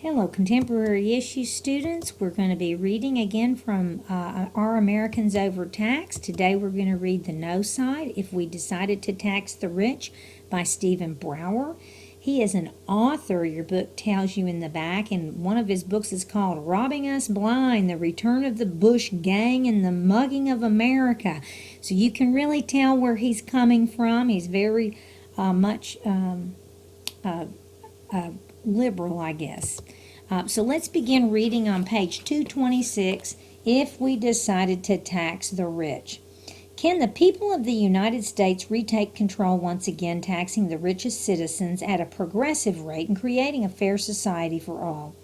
Hello, contemporary issue students. We're going to be reading again from Are Americans Overtaxed? Today we're going to read the no side, If We Decided to Tax the Rich, by Stephen Brower. He is an author, your book tells you in the back, and one of his books is called Robbing Us Blind, The Return of the Bush Gang and the Mugging of America. So you can really tell where he's coming from. He's very much liberal, I guess. So let's begin reading on page 226, If We Decided to Tax the Rich. Can the people of the United States retake control once again, taxing the richest citizens at a progressive rate and creating a fair society for all?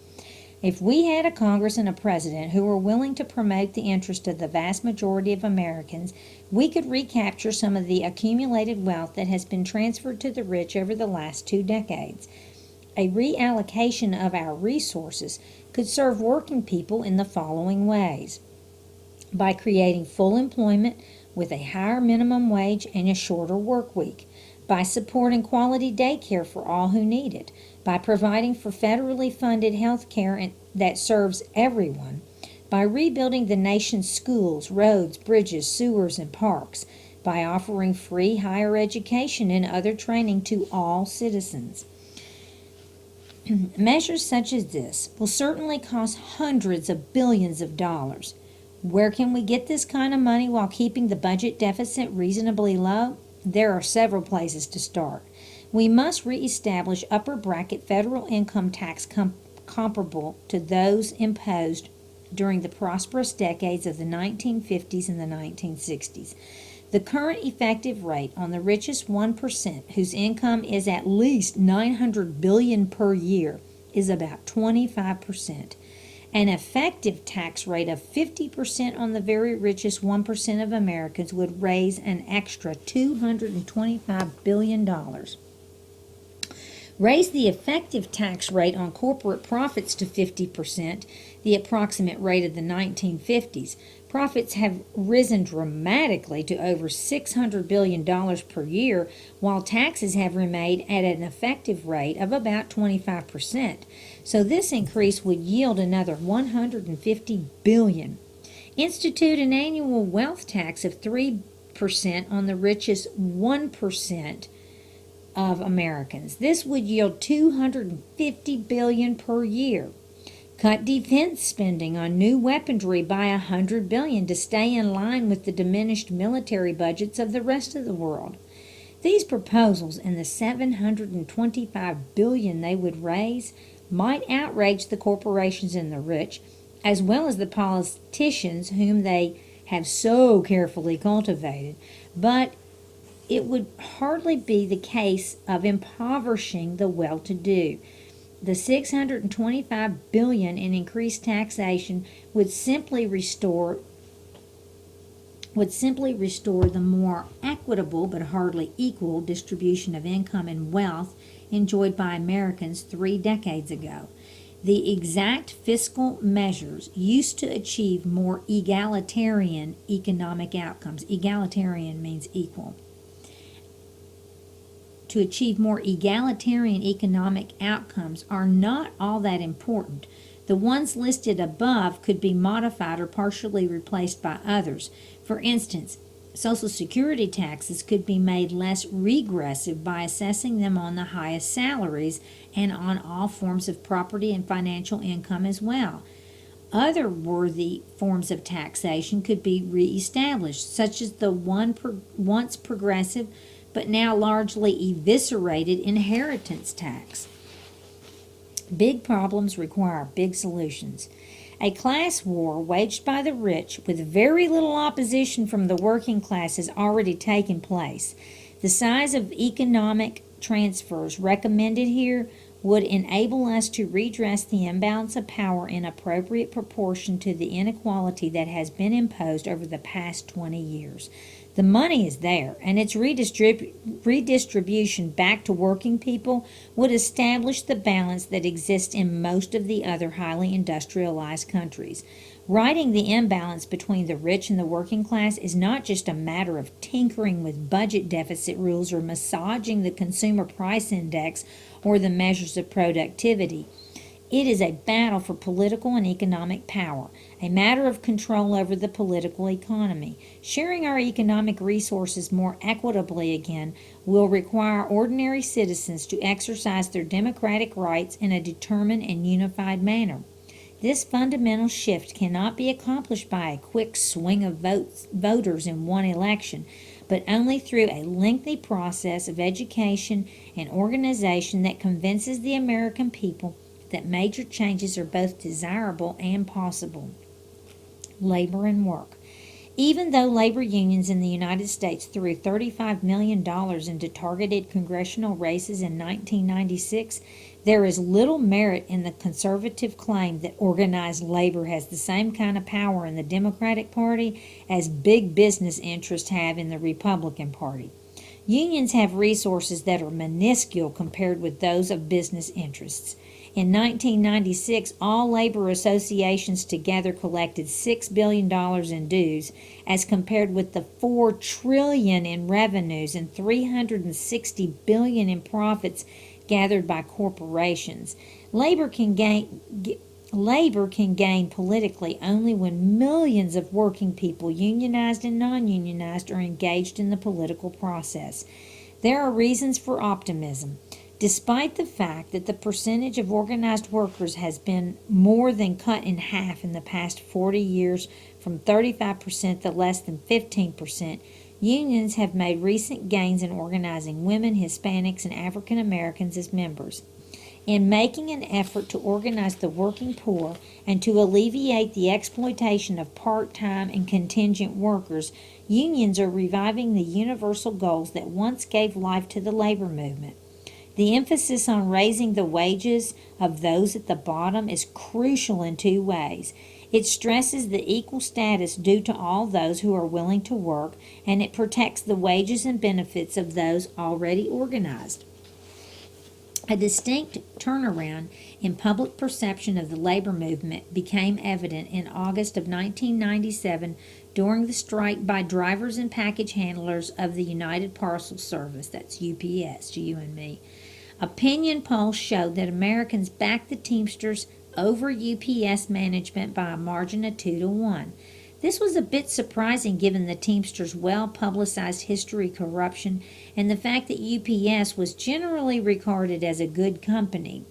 If we had a Congress and a president who were willing to promote the interest of the vast majority of Americans, we could recapture some of the accumulated wealth that has been transferred to the rich over the last 2 decades. A reallocation of our resources could serve working people in the following ways: by creating full employment with a higher minimum wage and a shorter work week, by supporting quality daycare for all who need it, by providing for federally funded health care that serves everyone, by rebuilding the nation's schools, roads, bridges, sewers, and parks, by offering free higher education and other training to all citizens. Measures such as this will certainly cost hundreds of billions of dollars. Where can we get this kind of money while keeping the budget deficit reasonably low? There are several places to start. We must reestablish upper bracket federal income tax comparable to those imposed during the prosperous decades of the 1950s and the 1960s. The current effective rate on the richest 1%, whose income is at least $900 billion per year, is about 25%. An effective tax rate of 50% on the very richest 1% of Americans would raise an extra $225 billion. Raise the effective tax rate on corporate profits to 50%, the approximate rate of the 1950s. Profits have risen dramatically to over $600 billion per year, while taxes have remained at an effective rate of about 25%. So this increase would yield another $150 billion. Institute an annual wealth tax of 3% on the richest 1% of Americans. This would yield $250 billion per year. Cut defense spending on new weaponry by $100 billion to stay in line with the diminished military budgets of the rest of the world. These proposals and the $725 billion they would raise might outrage the corporations and the rich, as well as the politicians whom they have so carefully cultivated, but it would hardly be the case of impoverishing the well-to-do. The $625 billion in increased taxation would simply restore the more equitable but hardly equal distribution of income and wealth enjoyed by Americans 3 decades ago. The exact fiscal measures used to achieve more egalitarian economic outcomes. Egalitarian means equal. To achieve more egalitarian economic outcomes are not all that important. The ones listed above could be modified or partially replaced by others. For instance, Social Security taxes could be made less regressive by assessing them on the highest salaries and on all forms of property and financial income as well. Other worthy forms of taxation could be reestablished, such as the once progressive but now largely eviscerated inheritance tax. Big problems require big solutions. A class war waged by the rich with very little opposition from the working class has already taken place. The size of economic transfers recommended here would enable us to redress the imbalance of power in appropriate proportion to the inequality that has been imposed over the past 20 years. The money is there, and its redistribution back to working people would establish the balance that exists in most of the other highly industrialized countries. Righting the imbalance between the rich and the working class is not just a matter of tinkering with budget deficit rules or massaging the consumer price index or the measures of productivity. It is a battle for political and economic power, a matter of control over the political economy. Sharing our economic resources more equitably again will require ordinary citizens to exercise their democratic rights in a determined and unified manner. This fundamental shift cannot be accomplished by a quick swing of voters in one election, but only through a lengthy process of education and organization that convinces the American people that major changes are both desirable and possible. Labor and work. Even though labor unions in the United States threw $35 million into targeted congressional races in 1996, there is little merit in the conservative claim that organized labor has the same kind of power in the Democratic Party as big business interests have in the Republican Party. Unions have resources that are minuscule compared with those of business interests. In 1996, all labor associations together collected $6 billion in dues, as compared with the $4 trillion in revenues and $360 billion in profits gathered by corporations. Labor can gain politically only when millions of working people, unionized and non-unionized, are engaged in the political process. There are reasons for optimism. Despite the fact that the percentage of organized workers has been more than cut in half in the past 40 years, from 35% to less than 15%, unions have made recent gains in organizing women, Hispanics, and African Americans as members. In making an effort to organize the working poor and to alleviate the exploitation of part-time and contingent workers, unions are reviving the universal goals that once gave life to the labor movement. The emphasis on raising the wages of those at the bottom is crucial in two ways. It stresses the equal status due to all those who are willing to work, and it protects the wages and benefits of those already organized. A distinct turnaround in public perception of the labor movement became evident in August of 1997 during the strike by drivers and package handlers of the United Parcel Service, that's UPS, to you and me. Opinion polls showed that Americans backed the Teamsters over UPS management by a margin of 2-1. This was a bit surprising given the Teamsters' well-publicized history of corruption and the fact that UPS was generally regarded as a good company.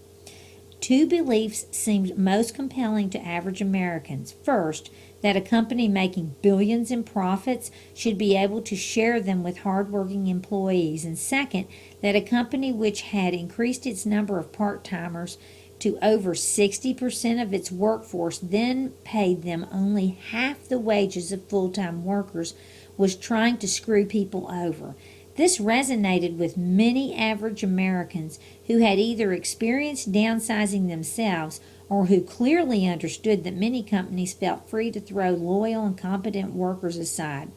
Two beliefs seemed most compelling to average Americans. First, that a company making billions in profits should be able to share them with hardworking employees. And second, that a company which had increased its number of part-timers to over 60% of its workforce, then paid them only half the wages of full-time workers, was trying to screw people over. This resonated with many average Americans who had either experienced downsizing themselves or who clearly understood that many companies felt free to throw loyal and competent workers aside.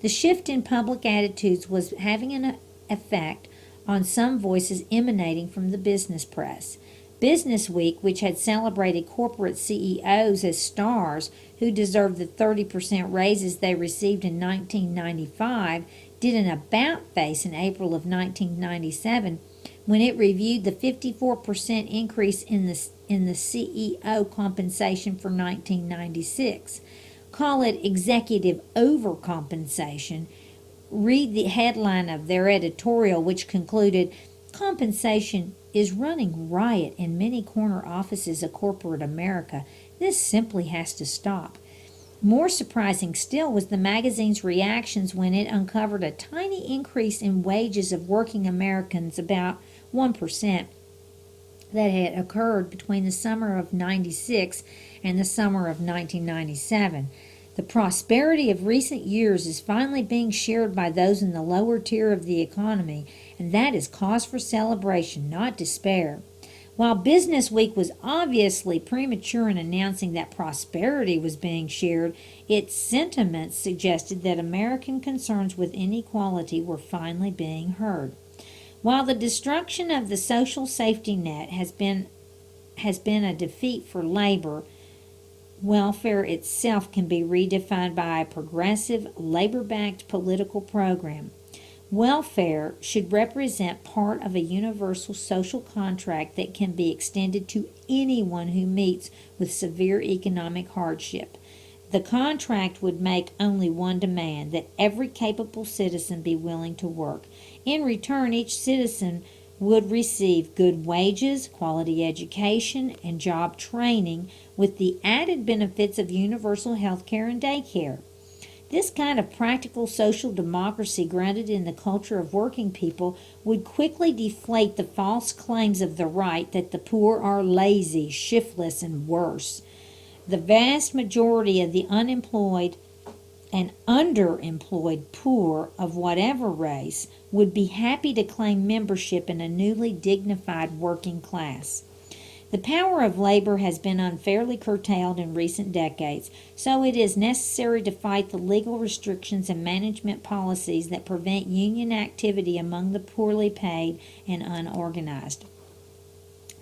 The shift in public attitudes was having an effect on some voices emanating from the business press. Business Week, which had celebrated corporate CEOs as stars who deserved the 30% raises they received in 1995, did an about-face in April of 1997 when it reviewed the 54% increase in the CEO compensation for 1996. Call it executive overcompensation. Read the headline of their editorial, which concluded, "Compensation is running riot in many corner offices of corporate America. This simply has to stop." More surprising still was the magazine's reactions when it uncovered a tiny increase in wages of working Americans, about 1%, that had occurred between the summer of '96 and the summer of 1997. The prosperity of recent years is finally being shared by those in the lower tier of the economy, and that is cause for celebration, not despair. While Business Week was obviously premature in announcing that prosperity was being shared, its sentiments suggested that American concerns with inequality were finally being heard. While the destruction of the social safety net has been a defeat for labor, welfare itself can be redefined by a progressive, labor-backed political program. Welfare should represent part of a universal social contract that can be extended to anyone who meets with severe economic hardship. The contract would make only one demand, that every capable citizen be willing to work. In return, each citizen would receive good wages, quality education, and job training with the added benefits of universal health care and daycare. This kind of practical social democracy grounded in the culture of working people would quickly deflate the false claims of the right that the poor are lazy, shiftless, and worse. The vast majority of the unemployed and underemployed poor of whatever race would be happy to claim membership in a newly dignified working class. The power of labor has been unfairly curtailed in recent decades, so it is necessary to fight the legal restrictions and management policies that prevent union activity among the poorly paid and unorganized.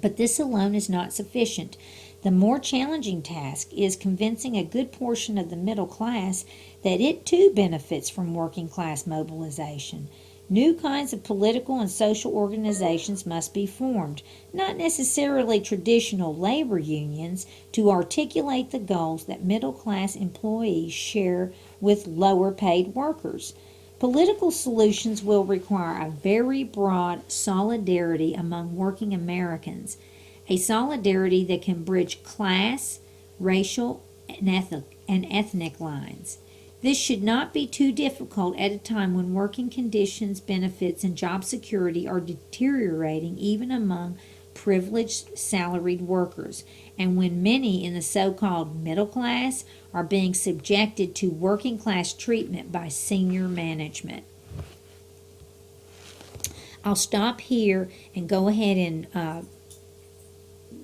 But this alone is not sufficient. The more challenging task is convincing a good portion of the middle class that it too benefits from working class mobilization. New kinds of political and social organizations must be formed, not necessarily traditional labor unions, to articulate the goals that middle class employees share with lower paid workers. Political solutions will require a very broad solidarity among working Americans, a solidarity that can bridge class, racial, and ethnic lines. This should not be too difficult at a time when working conditions, benefits, and job security are deteriorating even among privileged salaried workers, and when many in the so-called middle class are being subjected to working class treatment by senior management. I'll stop here and go ahead and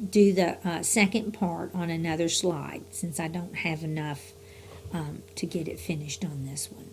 do the second part on another slide since I don't have enough to get it finished on this one.